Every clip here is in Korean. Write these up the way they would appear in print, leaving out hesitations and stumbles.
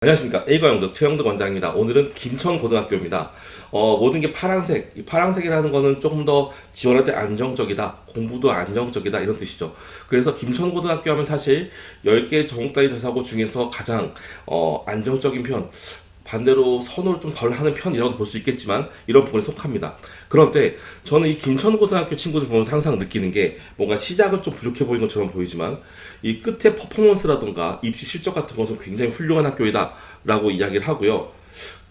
안녕하십니까. A과 영덕 최영덕 원장입니다. 오늘은 김천고등학교입니다. 모든 게 파란색. 이 파란색이라는 거는 조금 더 지원할 때 안정적이다. 공부도 안정적이다. 이런 뜻이죠. 그래서 김천고등학교 하면 사실 10개 전국단위 자사고 중에서 가장 안정적인 편, 반대로 선호를 좀 덜 하는 편이라고 볼 수 있겠지만 이런 부분에 속합니다. 그런데 저는 이 김천고등학교 친구들 보면서 항상 느끼는 게 뭔가 시작은 좀 부족해 보이는 것처럼 보이지만 이 끝에 퍼포먼스라던가 입시 실적 같은 것은 굉장히 훌륭한 학교이다 라고 이야기를 하고요.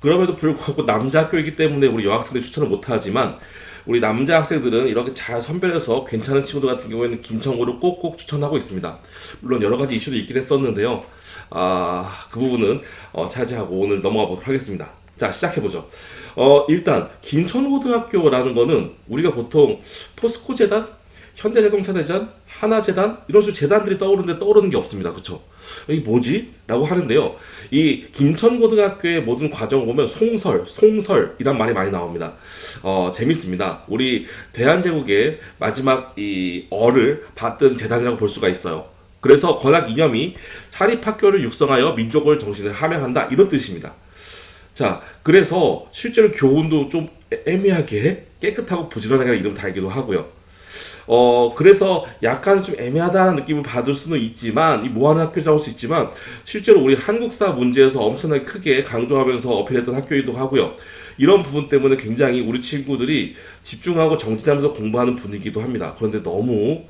그럼에도 불구하고 남자 학교이기 때문에 우리 여학생들 추천을 못하지만 우리 남자 학생들은 이렇게 잘 선별해서 괜찮은 친구들 같은 경우에는 김천고를 꼭꼭 추천하고 있습니다. 물론 여러 가지 이슈도 있긴 했었는데요. 그 부분은 차지하고 오늘 넘어가 보도록 하겠습니다. 자, 시작해보죠. 일단 김천고등학교라는 거는 우리가 보통 포스코 재단, 현대자동차 대전, 하나재단 이런 식으로 재단들이 떠오르는데 떠오르는 게 없습니다. 그쵸? 이게 뭐지? 라고 하는데요. 이 김천고등학교의 모든 과정을 보면 송설이란 말이 많이 나옵니다. 재밌습니다. 우리 대한제국의 마지막 이 어를 받던 재단이라고 볼 수가 있어요. 그래서 권학 이념이 사립학교를 육성하여 민족을 정신을 함양한다 이런 뜻입니다. 자, 그래서 실제로 교훈도 좀 애매하게 깨끗하고 부지런하게 이름 달기도 하고요. 그래서 약간 좀 애매하다는 느낌을 받을 수는 있지만, 이 뭐하는 학교라고 할 수 있지만, 실제로 우리 한국사 문제에서 엄청나게 크게 강조하면서 어필했던 학교이기도 하고요. 이런 부분 때문에 굉장히 우리 친구들이 집중하고 정진하면서 공부하는 분위기도 합니다. 그런데 너무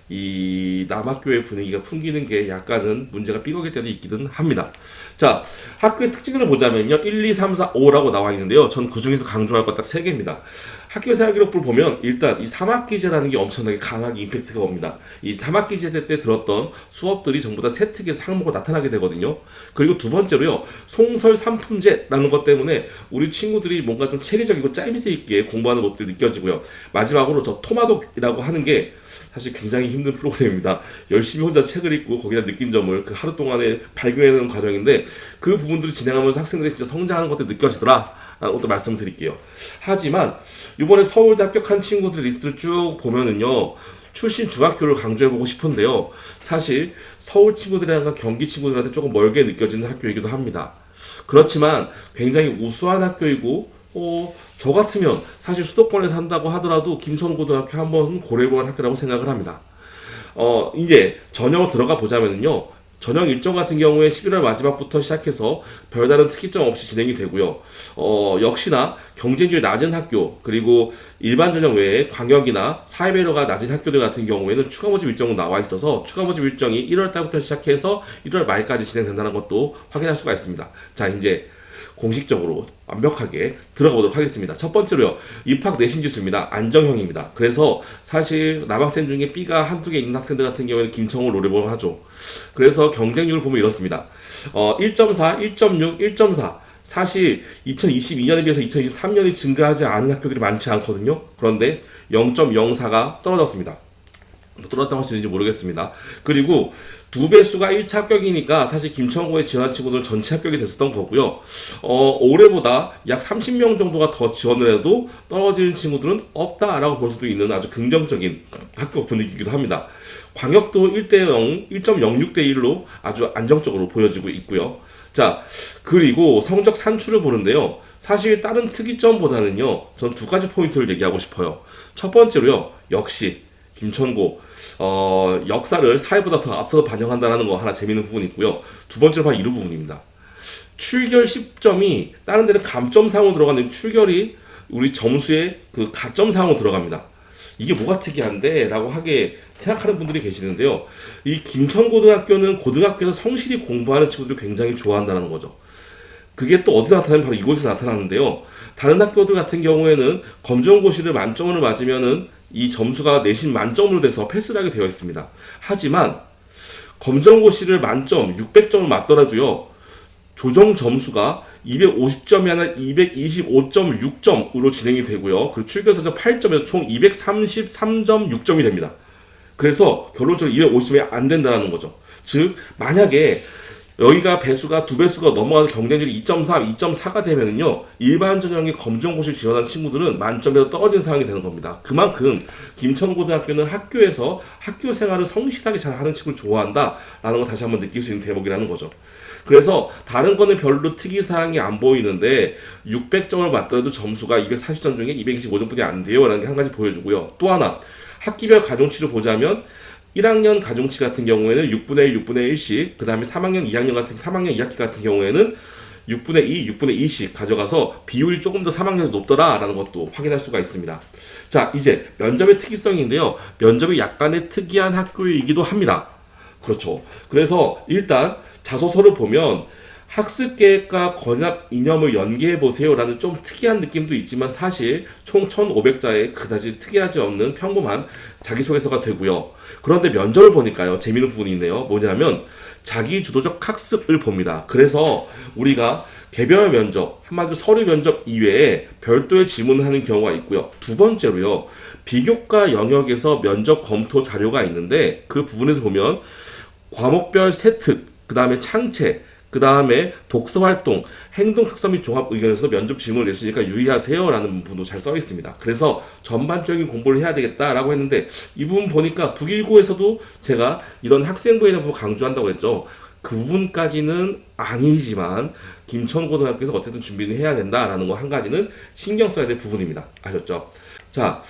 이 남학교의 분위기가 풍기는 게 약간은 문제가 삐걱일 때도 있기는 합니다. 자, 학교의 특징을 보자면요. 1, 2, 3, 4, 5라고 나와 있는데요. 전 그 중에서 강조할 것 딱 3개입니다. 학교 생활기록부를 보면 일단 이 3학기제라는 게 엄청나게 강하게 임팩트가 옵니다. 이 3학기제 때 들었던 수업들이 전부 다 세특에서 항목으로 나타나게 되거든요. 그리고 두 번째로요. 송설 3품제라는 것 때문에 우리 친구들이 뭔가 좀 체계적이고 짜임새 있게 공부하는 것들이 느껴지고요. 마지막으로 저 토마독이라고 하는 게 사실 굉장히 힘든 프로그램입니다. 열심히 혼자 책을 읽고 거기다 느낀 점을 그 하루 동안에 발견해내는 과정인데 그 부분들을 진행하면서 학생들이 진짜 성장하는 것도 느껴지더라 라는 것도 말씀을 드릴게요. 하지만 이번에 서울대 합격한 친구들 리스트를 쭉 보면은요. 출신 중학교를 강조해보고 싶은데요. 사실 서울 친구들이랑 경기 친구들한테 조금 멀게 느껴지는 학교이기도 합니다. 그렇지만 굉장히 우수한 학교이고 저 같으면 사실 수도권에 산다고 하더라도 김천고등학교 한번 고려해볼 학교라고 생각을 합니다. 이제 전형으로 들어가 보자면요. 전형 일정 같은 경우에 11월 마지막부터 시작해서 별다른 특이점 없이 진행이 되고요. 역시나 경쟁률이 낮은 학교, 그리고 일반 전형 외에 광역이나 사회배려가 낮은 학교들 같은 경우에는 추가 모집 일정은 나와 있어서 추가 모집 일정이 1월 달부터 시작해서 1월 말까지 진행된다는 것도 확인할 수가 있습니다. 자, 이제 공식적으로 완벽하게 들어가 보도록 하겠습니다. 첫 번째로요. 입학 내신 지수입니다. 안정형입니다. 그래서 사실 남학생 중에 B가 한두 개 있는 학생들 같은 경우에는 김천을 노려보면 하죠. 그래서 경쟁률을 보면 이렇습니다. 1.4, 1.6, 1.4 사실 2022년에 비해서 2023년이 증가하지 않은 학교들이 많지 않거든요. 그런데 0.04가 떨어졌습니다. 떨어졌다고 할 수 있는지 모르겠습니다. 그리고 두 배수가 1차 합격이니까 사실 김천고에 지원한 친구들은 전체 합격이 됐었던 거고요. 올해보다 약 30명 정도가 더 지원을 해도 떨어지는 친구들은 없다라고 볼 수도 있는 아주 긍정적인 학교 분위기이기도 합니다. 광역도 1대0, 1.06대1로 아주 안정적으로 보여지고 있고요. 자, 그리고 성적 산출을 보는데요. 사실 다른 특이점보다는요. 전 두 가지 포인트를 얘기하고 싶어요. 첫 번째로요. 역시 김천고 역사를 사회보다 더 앞서서 반영한다는 거 하나 재밌는 부분이 있고요. 두 번째로 바로 이 부분입니다. 출결 10점이 다른 데는 감점상으로 들어가는 출결이 우리 점수의 그 가점상으로 들어갑니다. 이게 뭐가 특이한데? 라고 하게 생각하는 분들이 계시는데요. 이 김천고등학교는 고등학교에서 성실히 공부하는 친구들 굉장히 좋아한다는 거죠. 그게 또 어디서 나타나면 바로 이곳에서 나타나는데요. 다른 학교들 같은 경우에는 검정고시를 만점을 맞으면은 이 점수가 내신 만점으로 돼서 패스를 하게 되어 있습니다. 하지만 검정고시를 만점 600점을 맞더라도요. 조정 점수가 250점이 아니라 225.6점으로 진행이 되고요. 그리고 출결선적 8점에서 총 233.6점이 됩니다. 그래서 결론적으로 250점이 안 된다는 거죠. 즉 만약에 여기가 배수가 두 배수가 넘어가서 경쟁률이 2.3, 2.4가 되면은요 일반 전형의 검정고시를 지원한 친구들은 만점에서 떨어진 상황이 되는 겁니다. 그만큼 김천고등학교는 학교에서 학교 생활을 성실하게 잘 하는 친구를 좋아한다라는 걸 다시 한번 느낄 수 있는 대목이라는 거죠. 그래서 다른 거는 별로 특이사항이 안 보이는데 600점을 맞더라도 점수가 240점 중에 225점뿐이 안 돼요 라는 게 한 가지 보여주고요. 또 하나 학기별 가중치를 보자면 1학년 가중치 같은 경우에는 6분의 1, 6분의 1씩, 그 다음에 3학년 2학기 같은 경우에는 6분의 2, 6분의 2씩 가져가서 비율이 조금 더 3학년이 높더라라는 것도 확인할 수가 있습니다. 자, 이제 면접의 특이성인데요. 면접이 약간의 특이한 학교이기도 합니다. 그렇죠. 그래서 일단 자소서를 보면 학습계획과 권합 이념을 연계해보세요라는 좀 특이한 느낌도 있지만 사실 총 1500자에 그다지 특이하지 없는 평범한 자기소개서가 되고요. 그런데 면접을 보니까요. 재미있는 부분이 있네요. 뭐냐면 자기주도적 학습을 봅니다. 그래서 우리가 개별 면접, 한마디로 서류 면접 이외에 별도의 질문을 하는 경우가 있고요. 두 번째로요. 비교과 영역에서 면접 검토 자료가 있는데 그 부분에서 보면 과목별 세특, 그 다음에 창체, 그 다음에 독서활동, 행동특성 및 종합 의견에서 면접 질문을 냈으니까 유의하세요라는 부분도 잘 써 있습니다. 그래서 전반적인 공부를 해야 되겠다라고 했는데 이 부분 보니까 북일고에서도 제가 이런 학생부에 대한 부분 강조한다고 했죠. 그 부분까지는 아니지만 김천고등학교에서 어쨌든 준비는 해야 된다라는 거 한 가지는 신경 써야 될 부분입니다. 아셨죠? 자,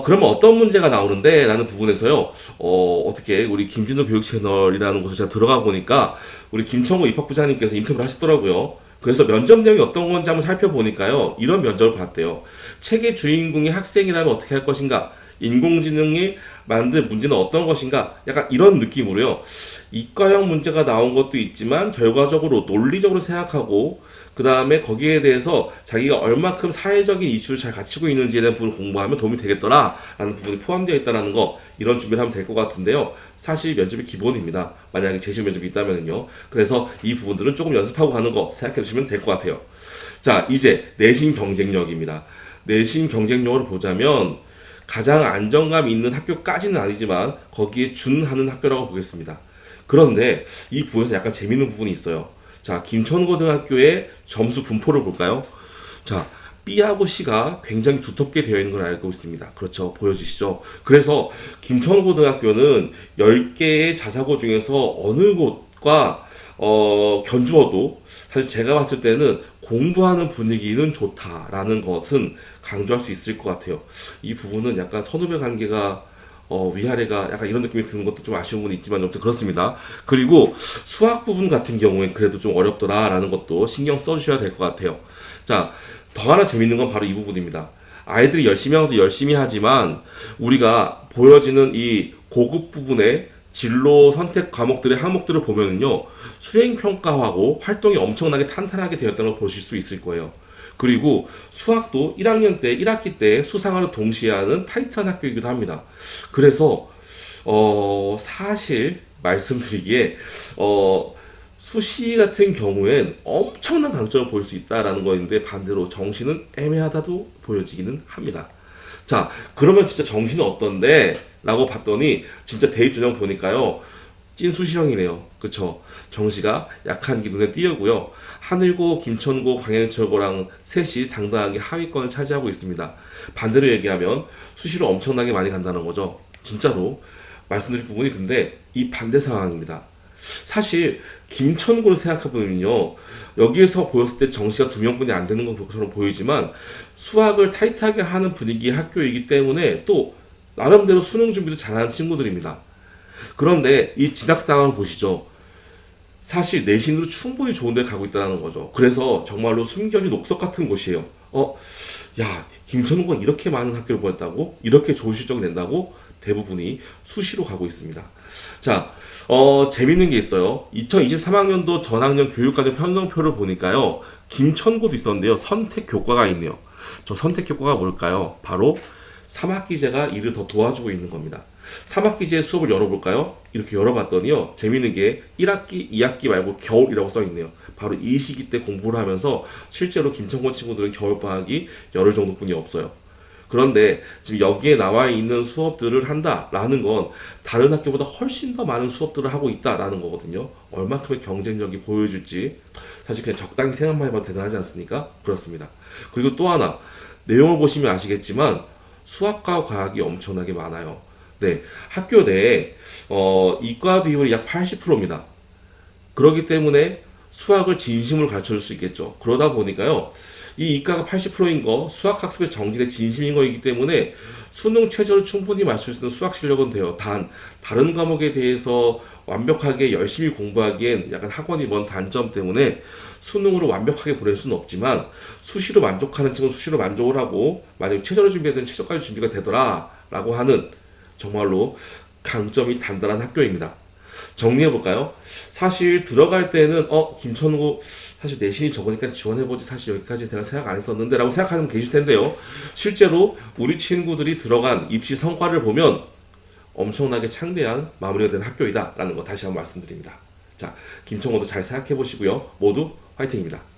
그러면 어떤 문제가 나오는데? 라는 부분에서요, 어떻게, 우리 김진호 교육 채널이라는 곳에 제가 들어가 보니까, 우리 김천고 입학부장님께서 인터뷰를 하시더라고요. 그래서 면접 내용이 어떤 건지 한번 살펴보니까요, 이런 면접을 봤대요. 책의 주인공이 학생이라면 어떻게 할 것인가? 인공지능이 만든 문제는 어떤 것인가? 약간 이런 느낌으로요. 이과형 문제가 나온 것도 있지만 결과적으로 논리적으로 생각하고 그 다음에 거기에 대해서 자기가 얼만큼 사회적인 이슈를 잘 갖추고 있는지에 대한 부분을 공부하면 도움이 되겠더라 라는 부분이 포함되어 있다는 거, 이런 준비를 하면 될 것 같은데요. 사실 면접이 기본입니다. 만약에 제시 면접이 있다면요. 그래서 이 부분들은 조금 연습하고 가는 거 생각해 주시면 될 것 같아요. 자, 이제 내신 경쟁력입니다. 내신 경쟁력을 보자면 가장 안정감 있는 학교까지는 아니지만 거기에 준하는 학교라고 보겠습니다. 그런데 이 부분에서 약간 재밌는 부분이 있어요. 자, 김천고등학교의 점수 분포를 볼까요? 자, B하고 C가 굉장히 두텁게 되어 있는 걸 알고 있습니다. 그렇죠. 보여지시죠? 그래서 김천고등학교는 10개의 자사고 중에서 어느 곳과 견주어도 사실 제가 봤을 때는 공부하는 분위기는 좋다라는 것은 강조할 수 있을 것 같아요. 이 부분은 약간 선후배 관계가 위아래가 약간 이런 느낌이 드는 것도 좀 아쉬운 부분이 있지만 아무튼 그렇습니다. 그리고 수학 부분 같은 경우에 그래도 좀 어렵더라라는 것도 신경 써주셔야 될 것 같아요. 자, 더 하나 재밌는 건 바로 이 부분입니다. 아이들이 열심히 하고도 열심히 하지만 우리가 보여지는 이 고급 부분에 진로 선택 과목들의 항목들을 보면은요, 수행평가하고 활동이 엄청나게 탄탄하게 되었다는 걸 보실 수 있을 거예요. 그리고 수학도 1학년 때, 1학기 때 수상화를 동시에 하는 타이트한 학교이기도 합니다. 그래서, 사실 말씀드리기에, 수시 같은 경우엔 엄청난 강점을 보일 수 있다라는 거인데 반대로 정시는 애매하다도 보여지기는 합니다. 자, 그러면 진짜 정시는 어떤데? 라고 봤더니 진짜 대입 전형 보니까요. 찐 수시형이네요. 그쵸? 정시가 약한 게 눈에 띄고요. 하늘고, 김천고, 광양철고랑 셋이 당당하게 하위권을 차지하고 있습니다. 반대로 얘기하면 수시로 엄청나게 많이 간다는 거죠. 진짜로 말씀드릴 부분이 근데 이 반대 상황입니다. 사실 김천고를 생각해보면요, 여기에서 보였을 때 정시가 2명뿐이 안 되는 것처럼 보이지만 수학을 타이트하게 하는 분위기의 학교이기 때문에 또 나름대로 수능 준비도 잘하는 친구들입니다. 그런데 이 진학 상황을 보시죠. 사실 내신으로 충분히 좋은 데 가고 있다는 거죠. 그래서 정말로 숨겨진 옥석 같은 곳이에요. 야, 김천고가 이렇게 많은 학교를 보냈다고? 이렇게 좋은 실적을 낸다고? 대부분이 수시로 가고 있습니다. 자, 재밌는 게 있어요. 2023학년도 전학년 교육과정 편성표를 보니까요, 김천고도 있었는데요, 선택 교과가 있네요. 저 선택 교과가 뭘까요? 바로 3학기제가 이를 더 도와주고 있는 겁니다. 3학기제 수업을 열어볼까요? 이렇게 열어봤더니요, 재밌는 게 1학기, 2학기 말고 겨울이라고 써있네요. 바로 이 시기 때 공부를 하면서 실제로 김천고 친구들은 겨울방학이 열흘 정도뿐이 없어요. 그런데 지금 여기에 나와 있는 수업들을 한다라는 건 다른 학교보다 훨씬 더 많은 수업들을 하고 있다라는 거거든요. 얼마큼의 경쟁력이 보여줄지 사실 그냥 적당히 생각만 해봐도 대단하지 않습니까? 그렇습니다. 그리고 또 하나, 내용을 보시면 아시겠지만 수학과 과학이 엄청나게 많아요. 네, 학교 내에 이과 비율이 약 80%입니다. 그렇기 때문에 수학을 진심으로 가르쳐 줄 수 있겠죠. 그러다 보니까요, 이 이과가 80%인 거, 수학 학습의 정진의 진심인 거이기 때문에 수능 최저를 충분히 맞출 수 있는 수학 실력은 돼요. 단, 다른 과목에 대해서 완벽하게 열심히 공부하기엔 약간 학원이 먼 단점 때문에 수능으로 완벽하게 보낼 수는 없지만, 수시로 만족하는 친구는 수시로 만족을 하고, 만약에 최저를 준비하던 최저까지 준비가 되더라 라고 하는 정말로 강점이 단단한 학교입니다. 정리해볼까요? 사실 들어갈 때는 김천고 사실 내신이 적으니까 지원해보지, 사실 여기까지 내가 생각 안 했었는데 라고 생각하는 분 계실 텐데요. 실제로 우리 친구들이 들어간 입시 성과를 보면 엄청나게 창대한 마무리가 된 학교이다 라는 거 다시 한번 말씀드립니다. 자, 김천고도 잘 생각해보시고요. 모두 화이팅입니다.